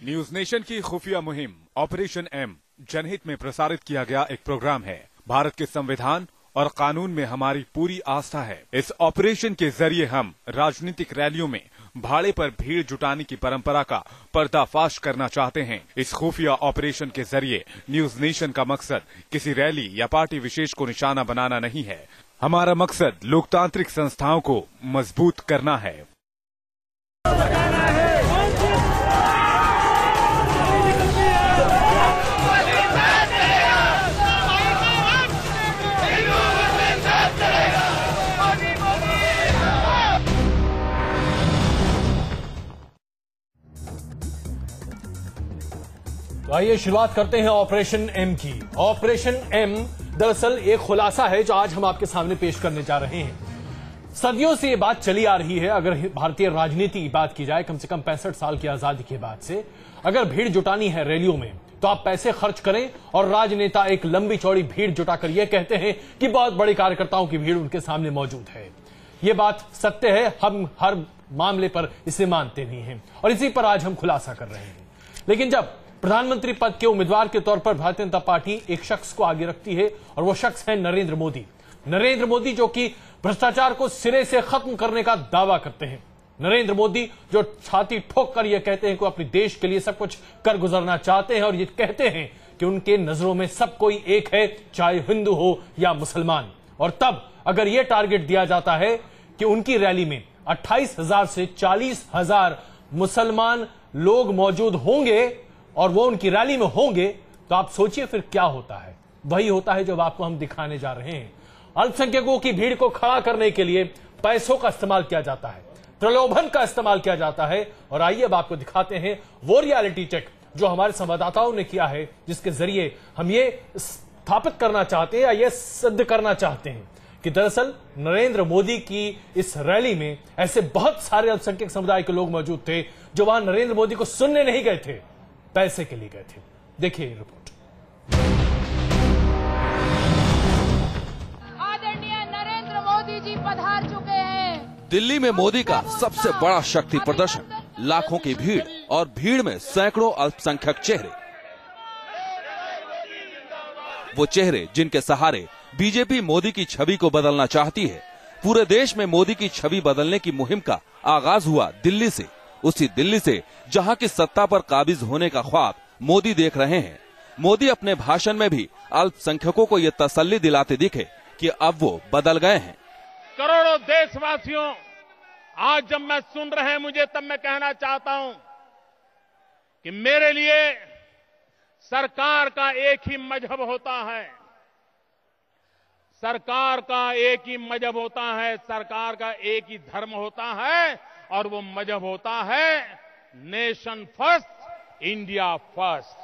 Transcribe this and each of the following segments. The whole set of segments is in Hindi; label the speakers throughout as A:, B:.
A: न्यूज नेशन की खुफिया मुहिम ऑपरेशन एम जनहित में प्रसारित किया गया एक प्रोग्राम है। भारत के संविधान और कानून में हमारी पूरी आस्था है। इस ऑपरेशन के जरिए हम राजनीतिक रैलियों में भाड़े पर भीड़ जुटाने की परंपरा का पर्दाफाश करना चाहते हैं। इस खुफिया ऑपरेशन के जरिए न्यूज नेशन का मकसद किसी रैली या पार्टी विशेष को निशाना बनाना नहीं है। हमारा मकसद लोकतांत्रिक संस्थाओं को मजबूत करना है।
B: तो आइए शुरुआत करते हैं ऑपरेशन एम की। ऑपरेशन एम दरअसल एक खुलासा है जो आज हम आपके सामने पेश करने जा रहे हैं। सदियों से ये बात चली आ रही है। अगर भारतीय राजनीति की बात की जाए, कम से कम 65 साल की आजादी के बाद से, अगर भीड़ जुटानी है रैलियों में तो आप पैसे खर्च करें और राजनेता एक लंबी चौड़ी भीड़ जुटाकर यह कहते हैं कि बहुत बड़े कार्यकर्ताओं की भीड़ उनके सामने मौजूद है। यह बात सत्य है, हम हर मामले पर इसे मानते भी हैं और इसी पर आज हम खुलासा कर रहे हैं। लेकिन जब प्रधानमंत्री पद के उम्मीदवार के तौर पर भारतीय जनता पार्टी एक शख्स को आगे रखती है और वो शख्स है नरेंद्र मोदी। नरेंद्र मोदी जो कि भ्रष्टाचार को सिरे से खत्म करने का दावा करते हैं। नरेंद्र मोदी जो छाती ठोक कर यह कहते हैं कि अपने देश के लिए सब कुछ कर गुजरना चाहते हैं और ये कहते हैं कि उनके नजरों में सब कोई एक है, चाहे हिंदू हो या मुसलमान। और तब अगर यह टारगेट दिया जाता है कि उनकी रैली में 28,000 से 40,000 मुसलमान लोग मौजूद होंगे और वो उनकी रैली में होंगे, तो आप सोचिए फिर क्या होता है। वही होता है जो आपको हम दिखाने जा रहे हैं। अल्पसंख्यकों की भीड़ को खड़ा करने के लिए पैसों का इस्तेमाल किया जाता है, प्रलोभन का इस्तेमाल किया जाता है। और आइए अब आपको दिखाते हैं वो रियलिटी चेक जो हमारे संवाददाताओं ने किया है, जिसके जरिए हम ये स्थापित करना चाहते हैं या ये सिद्ध करना चाहते हैं कि दरअसल नरेंद्र मोदी की इस रैली में ऐसे बहुत सारे अल्पसंख्यक समुदाय के लोग मौजूद थे जो वहां नरेंद्र मोदी को सुनने नहीं गए थे, पैसे के लिए गए थे। देखिए ये रिपोर्ट।
C: आदरणीय नरेंद्र मोदी जी पधार चुके हैं।
D: दिल्ली में मोदी का सबसे बड़ा शक्ति प्रदर्शन, लाखों की भीड़ और भीड़ में सैकड़ों अल्पसंख्यक चेहरे। वो चेहरे जिनके सहारे बीजेपी मोदी की छवि को बदलना चाहती है। पूरे देश में मोदी की छवि बदलने की मुहिम का आगाज हुआ दिल्ली से, उसी दिल्ली से जहां की सत्ता पर काबिज होने का ख्वाब मोदी देख रहे हैं। मोदी अपने भाषण में भी अल्पसंख्यकों को ये तसल्ली दिलाते दिखे कि अब वो बदल गए हैं।
E: करोड़ों देशवासियों, आज जब मैं सुन रहे हैं मुझे, तब मैं कहना चाहता हूं कि मेरे लिए सरकार का एक ही मजहब होता है। सरकार का एक ही मजहब होता है, सरकार का एक ही धर्म होता है और वो मजहब होता है नेशन फर्स्ट, इंडिया फर्स्ट।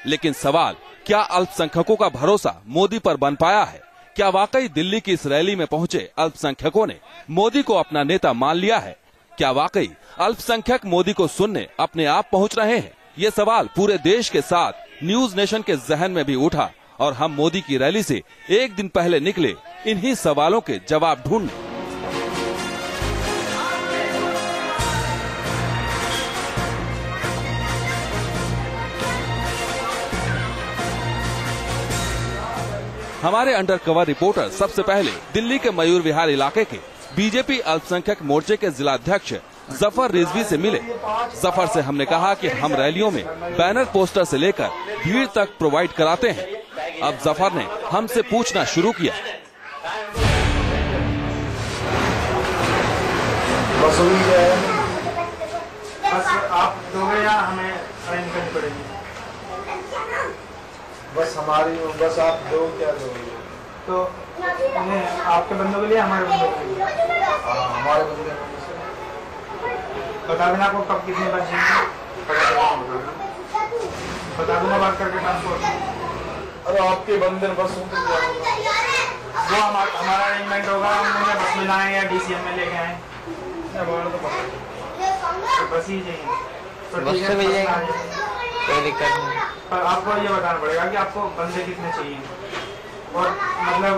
D: लेकिन सवाल, क्या अल्पसंख्यकों का भरोसा मोदी पर बन पाया है? क्या वाकई दिल्ली की इस रैली में पहुंचे अल्पसंख्यकों ने मोदी को अपना नेता मान लिया है? क्या वाकई अल्पसंख्यक मोदी को सुनने अपने आप पहुंच रहे हैं? ये सवाल पूरे देश के साथ न्यूज नेशन के जहन में भी उठा और हम मोदी की रैली से एक दिन पहले निकले इन्हीं सवालों के जवाब ढूंढने। हमारे अंडरकवर रिपोर्टर सबसे पहले दिल्ली के मयूर विहार इलाके के बीजेपी अल्पसंख्यक मोर्चे के जिलाध्यक्ष जफर रिजवी से मिले। जफर से हमने कहा कि हम रैलियों में बैनर पोस्टर से लेकर भीड़ तक प्रोवाइड कराते हैं। अब जफर ने हमसे पूछना शुरू किया।
F: वसूली है, बस आप दोगे या हमें साइन करनी पड़ेगी? बस हमारी, बस आप दो, क्या दोगे? तो आपके बंदों के लिए, हमारे बंदों के लिए? हमारे बंदे बता देना आपको कब कितने बजे बता दूंगा बात करके ट्रांसपोर्ट। अरे आपके बंदे बस वो हमारा अरेंजमेंट होगा, हम उन्हें बस में लाएं या डीसीएम में लेके आए। तो बस ही चाहिए, तो ठीक है, कोई दिक्कत नहीं। पर आपको ये बताना पड़ेगा कि आपको बंदे कितने चाहिए और मतलब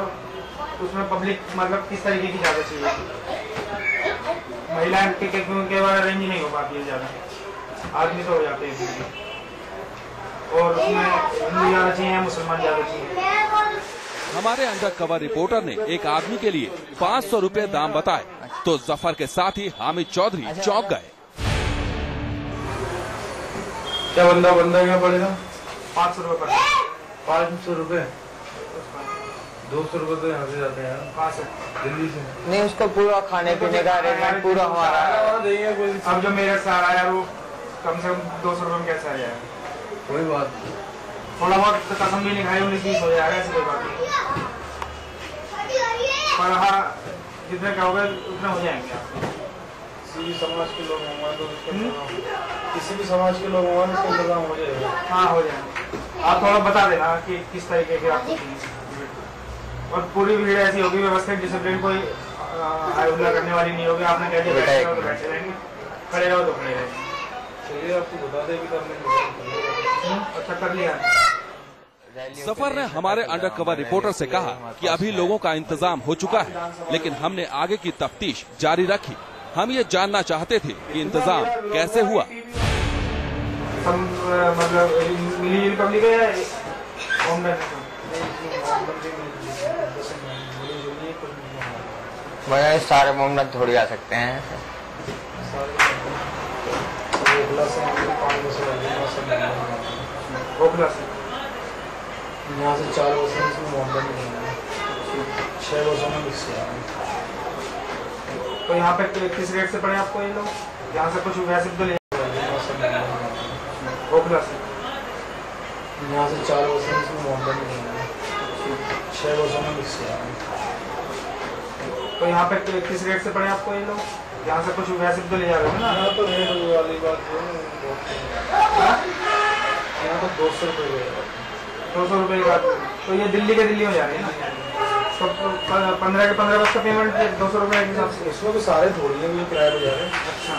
F: उसमें पब्लिक मतलब किस तरीके की ज्यादा चाहिए। महिलाएं के केवल अरेंज नहीं हो पाती है ज्यादा। आदमी तो हो जाते हैं फिर भी। और उसमें हिंदू ज़्यादा चाहिए, मुसलमान ज़्यादा चाहिए।
D: हमारे अंडर कवर रिपोर्टर ने एक आदमी के लिए 500 रुपए दाम बताए तो जफर के साथ ही हामिद चौधरी चौंक गए।
F: क्या बंदा क्या पड़ेगा? 500 रुपए पर। 500 रुपए, 200 रुपए तो यहाँ से जाते हैं। कहाँ से? दिल्ली से।
G: नहीं, उसका पूरा खाने पीने का अरेंजमेंट पूरा हमारा।
F: अब जो मेरे साथ आया वो कम से कम 200 रुपए में कैसे आ जाएगा? कोई बात नहीं, थोड़ा बहुत कसम भी नहीं खाई, 19-20 हो जाएगा, ऐसी कोई बात नहीं। पर हाँ, जितने कहोगे उतने हो जाएंगे आप। किसी भी समाज के लोग होंगे तो किसी भी समाज के लोग होंगे उसका इंतजाम हो जाएगा। हाँ, हो जाएगा। आप थोड़ा बता देना कि किस तरीके के आपको चाहिए। और पूरी भीड़ ऐसी होगी, व्यवस्थित, डिसिप्लिन, कोई हाई करने वाली नहीं होगी। आपने कह दिया बैठे रहो तो बैठे रहेंगे, खड़े रहो तो खड़े रहेंगे। चलिए, आपको बता दें कि अच्छा कर लिया।
D: सफर ने हमारे अंडरकवर रिपोर्टर से कहा कि अभी लोगों का इंतजाम हो चुका है, लेकिन हमने आगे की तफ्तीश जारी रखी। हम ये जानना चाहते थे कि इंतजाम कैसे हुआ।
F: मतलब मिली पब्लिक है,
G: सारे मोहम्मद थोड़ी आ सकते हैं।
F: यहाँ से 4 वर्षों में मोहम्मद 6 वर्षों में मिक्स किया। तो यहाँ पे किस रेट से पड़े आपको ये लोग? यहाँ से कुछ वैसे तो ले ओखला से। यहाँ से 4 वर्षों में मोहम्मद 6 वर्षों में मिक्स किया। तो यहाँ पे किस रेट से पड़े आपको ये लोग? यहाँ से कुछ वैसे तो ले जा रहे हो ना? यहाँ तो रेट वाली बात यहाँ तो 200 रुपये 200 रुपये का। तो ये दिल्ली के दिल्ली हो जा रही है ना? तो 15 के 15 बस का पेमेंट 200 रुपये के हिसाब से। इसमें तो सारे थोड़ी है, किराया हो जा रहे हैं। अच्छा,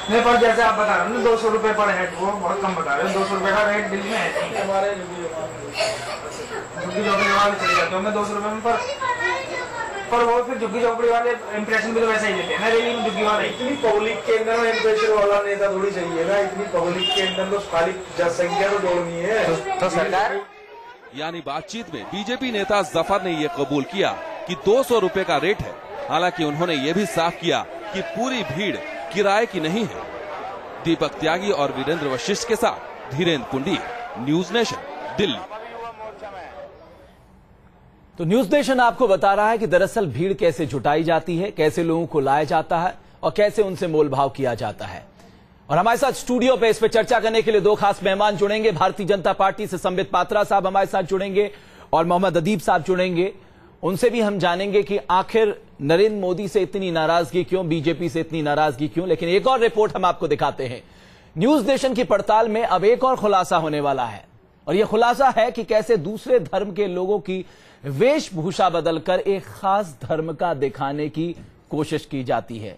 F: नहीं, पर जैसे आप बता रहे हो ना 200 रुपये पर हेड, वो बहुत कम बता रहे हो। 200 रुपये का रेट दिल्ली में है हमारे झुग्गी झोपड़ी वाले चले जाते होंगे 200 रुपये में। पर वो फिर झुग्गी झोपड़ी वाले इंप्रेशन भी तो वैसा ही देते हैं ना रैली में। झुग्गी वाले इतनी पब्लिक के अंदर में इंप्रेशन वाला नेता थोड़ी चाहिए ना। इतनी पब्लिक के अंदर तो खाली जनसंख्या तो जोड़नी है।
G: तो सरकार
D: यानी बातचीत में बीजेपी नेता जफर ने ये कबूल किया कि 200 रुपए का रेट है। हालांकि उन्होंने ये भी साफ किया कि पूरी भीड़ किराए की नहीं है। दीपक त्यागी और वीरेंद्र वशिष्ठ के साथ धीरेन्द्र पुंडी, न्यूज नेशन, दिल्ली।
B: तो न्यूज नेशन आपको बता रहा है कि दरअसल भीड़ कैसे जुटाई जाती है, कैसे लोगों को लाया जाता है और कैसे उनसे मोलभाव किया जाता है। और हमारे साथ स्टूडियो पे इस पे चर्चा करने के लिए 2 खास मेहमान जुड़ेंगे। भारतीय जनता पार्टी से संबित पात्रा साहब हमारे साथ जुड़ेंगे और मोहम्मद अदीब साहब जुड़ेंगे। उनसे भी हम जानेंगे कि आखिर नरेंद्र मोदी से इतनी नाराजगी क्यों, बीजेपी से इतनी नाराजगी क्यों। लेकिन एक और रिपोर्ट हम आपको दिखाते हैं। न्यूज नेशन की पड़ताल में अब एक और खुलासा होने वाला है और यह खुलासा है कि कैसे दूसरे धर्म के लोगों की वेशभूषा बदलकर एक खास धर्म का दिखाने की कोशिश की जाती है।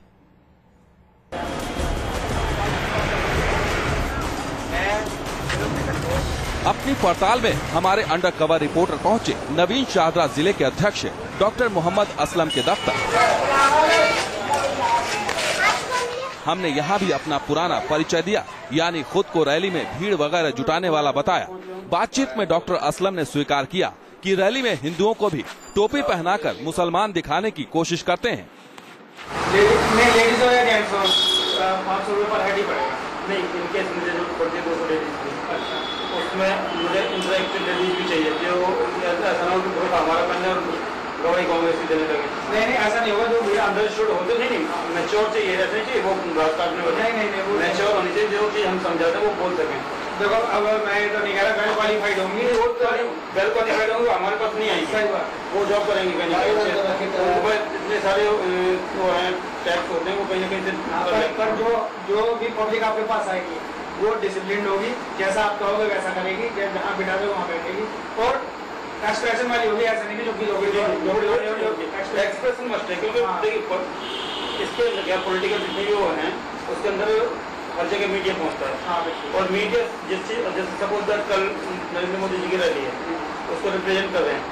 D: अपनी पड़ताल में हमारे अंडरकवर रिपोर्टर पहुंचे नवीन शाहदरा जिले के अध्यक्ष डॉक्टर मोहम्मद असलम के दफ्तर। हमने यहां भी अपना पुराना परिचय दिया, यानी खुद को रैली में भीड़ वगैरह जुटाने वाला बताया। बातचीत में डॉक्टर असलम ने स्वीकार किया कि रैली में हिंदुओं को भी टोपी पहनाकर मुसलमान दिखाने की कोशिश करते हैं।
F: लेडीज हो या जेंट्स हो 500 रुपये पर हेड ही पड़ेगा। नहीं, इनके मुझे जो पड़ती 200 लेडीज उसमें मुझे इंटरेक्टिव लेडीज भी चाहिए जो ऐसा ना हो कि बहुत हमारा पहले और गवाही कांग्रेस ही देने लगे। नहीं, ऐसा नहीं होगा। जो भीड़ अंडरस्टूड होते नहीं, मैच्योर चाहिए, ऐसा नहीं चाहिए वो बात काटने वाले। नहीं, वो मैच्योर होनी चाहिए। जो चीज हम समझाते हैं वो बोल सकें। देखो, अब मैं तो नहीं कह रहा वेल क्वालिफाइड होंगी, वो वेल क्वालिफाइड होंगे हमारे पास नहीं आएंगे। सही बात, वो जॉब करेंगे कहीं ना कहीं। इतने सारे वो हैं टैक्स होते हैं, वो कहीं ना कहीं। पर जो भी पब्लिक आपके पास आएगी वो डिसिप्लिन होगी, जैसा आप कहोगे वैसा करेगी, जहाँ बिठा दो वहाँ बैठेगी और एक्सप्रेशन वाली होगी। ऐसा नहीं कि एक्सप्रेशन मस्ट है, क्योंकि देखिए इसके क्या पॉलिटिकल जितने भी वो हैं उसके अंदर हर जगह मीडिया पहुंचता है। और मीडिया जैसे सपोज दैट कल नरेंद्र मोदी जी की रैली है, उसको रिप्रेजेंट कर रहे हैं,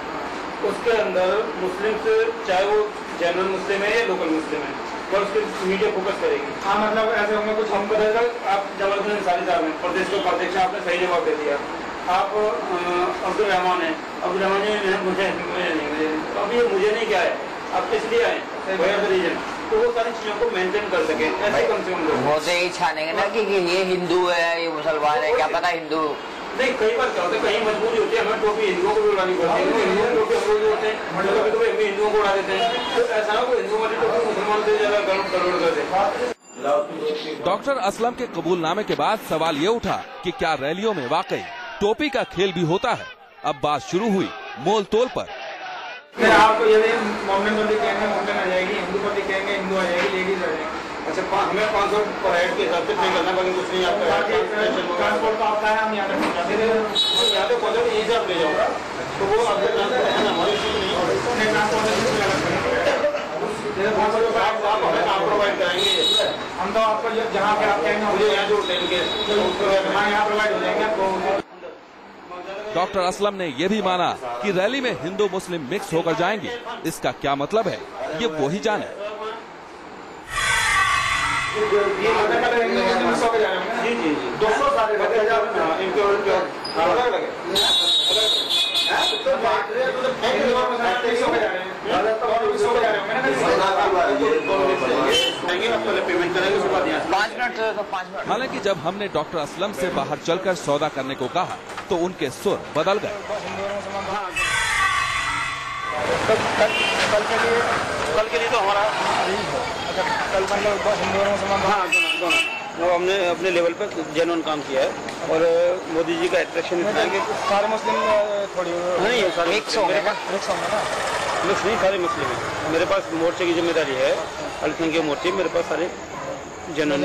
F: उसके अंदर मुस्लिम से, चाहे वो जनरल मुस्लिम है या लोकल मुस्लिम है, और उसके मीडिया फोकस करेगी। हाँ मतलब ऐसे होंगे कुछ हम बताएगा। आप जबरदस्त अंसारी साहब हैं, प्रदेश के उपाध्यक्ष, आपने सही जवाब दे दिया। आप अब्दुल रहमान हैं, अब्दुल रहमान जी मुझे तो अभी मुझे नहीं क्या है, आप किस लिए आए रीजन, तो वो सारी चीजों को मेंटेन कर सके, ऐसे कम से कम लोग
G: वो तो यही छानेंगे ना कि ये हिंदू है, ये मुसलमान है, क्या पता हिंदू
F: नहीं। कई बार क्या होता है, कहीं मजबूरी होती है, हमें टोपी हिंदुओं को भी उड़ानी पड़ती है, हिंदुओं की टोपी हम लोग होते हैं, कभी कभी हम हिंदुओं को उड़ा देते हैं, तो ऐसा ना कोई हिंदुओं वाली टोपी मुसलमान से ज्यादा गड़बड़ कर दे।
D: डॉक्टर असलम के कबूलनामे के बाद सवाल ये उठा कि क्या रैलियों में वाकई टोपी का खेल भी होता है। अब बात शुरू हुई मोल तोल पर।
F: आपको यदि मोमेंट वाली कहेंगे मोमेंट आ जाएगी, हिंदू वाली कहेंगे हिंदू आ जाएगी, लेडीज आ जाएगी। अच्छा हमें 500 पर हेड के हिसाब से पे करना, बाकी कुछ नहीं। आपका ट्रांसपोर्ट तो आपका है, हम यहाँ तक पहुँचा देंगे, यहाँ तक पहुँचा यहीं से आप ले जाऊँगा, तो वो आपका ट्रांसपोर्ट है, हमारी नहीं ट्रांसपोर्टेशन आप हमें कहाँ प्रोवाइड कराएंगे। हम तो आपको जहाँ पे आप कहेंगे मुझे यहाँ जो लेंगे यहाँ प्रोवाइड हो जाएंगे आपको।
D: डॉक्टर असलम ने यह भी माना कि रैली में हिंदू मुस्लिम मिक्स होकर जाएंगे। इसका क्या मतलब है ये वो ही जाने।
F: जी जी जी 200 पेमेंट करेंगे 5 मिनट।
D: हालांकि जब हमने डॉक्टर असलम से बाहर चलकर सौदा करने को कहा तो उनके सुर बदल गए।
F: कल के लिए तो हमारा कल मतलब हिंदू और मुसलमान दोनों हमने अपने लेवल पर जेन्युइन काम किया है और मोदी जी का अट्रैक्शन इतना है कि सारे मुस्लिम थोड़ी नहीं है, सारे मिक्स होंगे ना, मिक्स नहीं, सारे मुस्लिम हैं। मेरे पास मोर्चे की जिम्मेदारी है, अल्पसंख्यक मोर्चे, मेरे पास सारे जेन्युइन।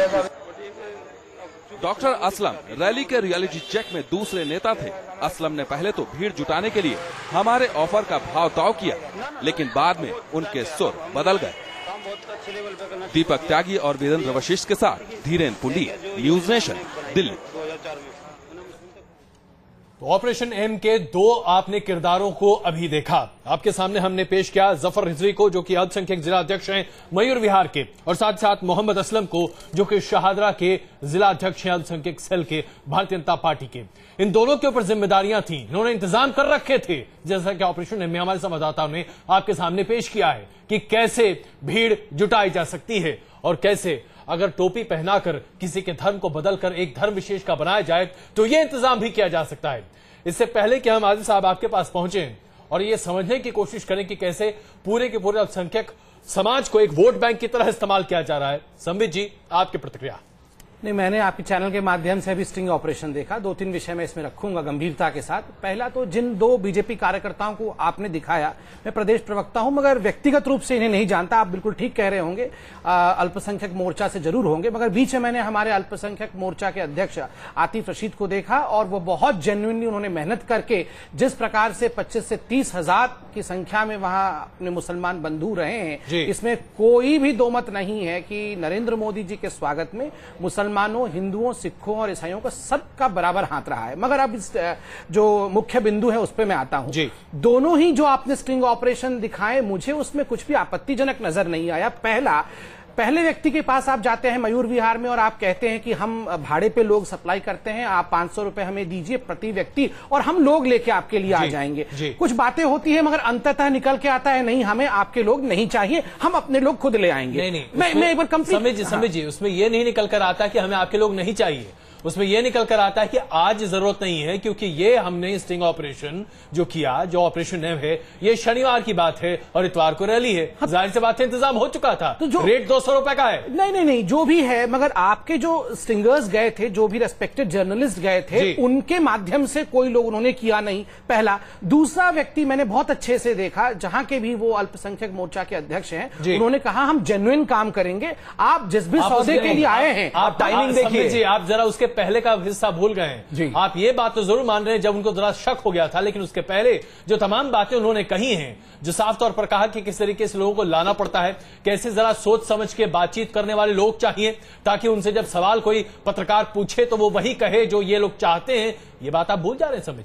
D: डॉक्टर असलम रैली के रियलिटी चेक में दूसरे नेता थे। असलम ने पहले तो भीड़ जुटाने के लिए हमारे ऑफर का भाव ताव किया, लेकिन बाद में उनके सुर बदल गए। दीपक त्यागी और वीरेंद्र वशिष्ठ के साथ धीरेन पुंडीर, न्यूज नेशन, दिल्ली।
B: तो ऑपरेशन एम के दो आपने किरदारों को अभी देखा। आपके सामने हमने पेश किया जफर रिजवी को, जो कि अल्पसंख्यक जिला अध्यक्ष हैं मयूर विहार के, और साथ साथ मोहम्मद असलम को, जो कि शाहदरा के जिला अध्यक्ष हैं अल्पसंख्यक सेल के भारतीय जनता पार्टी के। इन दोनों के ऊपर जिम्मेदारियां थी, इन्होंने इंतजाम कर रखे थे, जैसा कि ऑपरेशन एम में हमारे संवाददाताओं ने आपके सामने पेश किया है कि कैसे भीड़ जुटाई जा सकती है और कैसे अगर टोपी पहनाकर किसी के धर्म को बदलकर एक धर्म विशेष का बनाया जाए तो यह इंतजाम भी किया जा सकता है। इससे पहले कि हम आदिल साहब आपके पास पहुंचे और ये समझने की कोशिश करें कि कैसे पूरे के पूरे अल्पसंख्यक समाज को एक वोट बैंक की तरह इस्तेमाल किया जा रहा है, संबित जी आपकी प्रतिक्रिया।
H: नहीं, मैंने आपके चैनल के माध्यम से अभी स्टिंग ऑपरेशन देखा। 2-3 विषय मैं इसमें रखूंगा गंभीरता के साथ। पहला तो जिन 2 बीजेपी कार्यकर्ताओं को आपने दिखाया, मैं प्रदेश प्रवक्ता हूं मगर व्यक्तिगत रूप से इन्हें नहीं जानता, आप बिल्कुल ठीक कह रहे होंगे, अल्पसंख्यक मोर्चा से जरूर होंगे, मगर बीच में मैंने हमारे अल्पसंख्यक मोर्चा के अध्यक्ष आतिफ रशीद को देखा और वो बहुत जेन्युइनली उन्होंने मेहनत करके जिस प्रकार से 25 से 30 हजार की संख्या में वहां अपने मुसलमान बंधु रहे हैं, इसमें कोई भी दो मत नहीं है कि नरेंद्र मोदी जी के स्वागत में मुसलमानों, हिंदुओं, सिखों और ईसाइयों का सबका बराबर हाथ रहा है। मगर अब इस जो मुख्य बिंदु है उस पर मैं आता हूं। दोनों ही जो आपने स्टिंग ऑपरेशन दिखाए, मुझे उसमें कुछ भी आपत्तिजनक नजर नहीं आया। पहले व्यक्ति के पास आप जाते हैं मयूर विहार में और आप कहते हैं कि हम भाड़े पे लोग सप्लाई करते हैं, आप 500 रुपए हमें दीजिए प्रति व्यक्ति और हम लोग लेके आपके लिए आ जाएंगे। कुछ बातें होती है मगर अंततः निकल के आता है नहीं, हमें आपके लोग नहीं चाहिए, हम अपने लोग खुद ले आएंगे। मैं एक बार
B: समझिए, उसमें यह नहीं निकल कर आता कि हमें आपके लोग नहीं चाहिए, उसमें यह निकल कर आता है कि आज जरूरत नहीं है, क्योंकि ये हमने स्टिंग ऑपरेशन जो किया, जो ऑपरेशन एम है, ये शनिवार की बात है और इतवार को रैली है। जाहिर सी बात है इंतजाम हो चुका था, तो जो रेट 200 रुपए का है।
H: नहीं, जो भी है, मगर आपके जो स्टिंगर्स गए थे, जो भी रेस्पेक्टेड जर्नलिस्ट गए थे, उनके माध्यम से कोई लोग उन्होंने किया नहीं, पहला। दूसरा व्यक्ति मैंने बहुत अच्छे से देखा, जहां के भी वो अल्पसंख्यक मोर्चा के अध्यक्ष हैं, उन्होंने कहा हम जेन्युइन काम करेंगे, आप जिस भी सौदे के लिए आए हैं,
B: आप टाइमिंग देखिए, आप जरा उसके पहले का हिस्सा भूल गए हैं। आप ये बात तो जरूर मान रहे हैं जब उनको जरा शक हो गया था, लेकिन उसके पहले जो तमाम बातें उन्होंने कही हैं, जो साफ तौर पर कहा कि किस तरीके से लोगों को लाना पड़ता है, कैसे जरा सोच समझ के बातचीत करने वाले लोग चाहिए, ताकि उनसे जब सवाल कोई पत्रकार पूछे तो वो वही कहे जो ये लोग चाहते हैं, ये बात आप भूल जा रहे हैं समझ।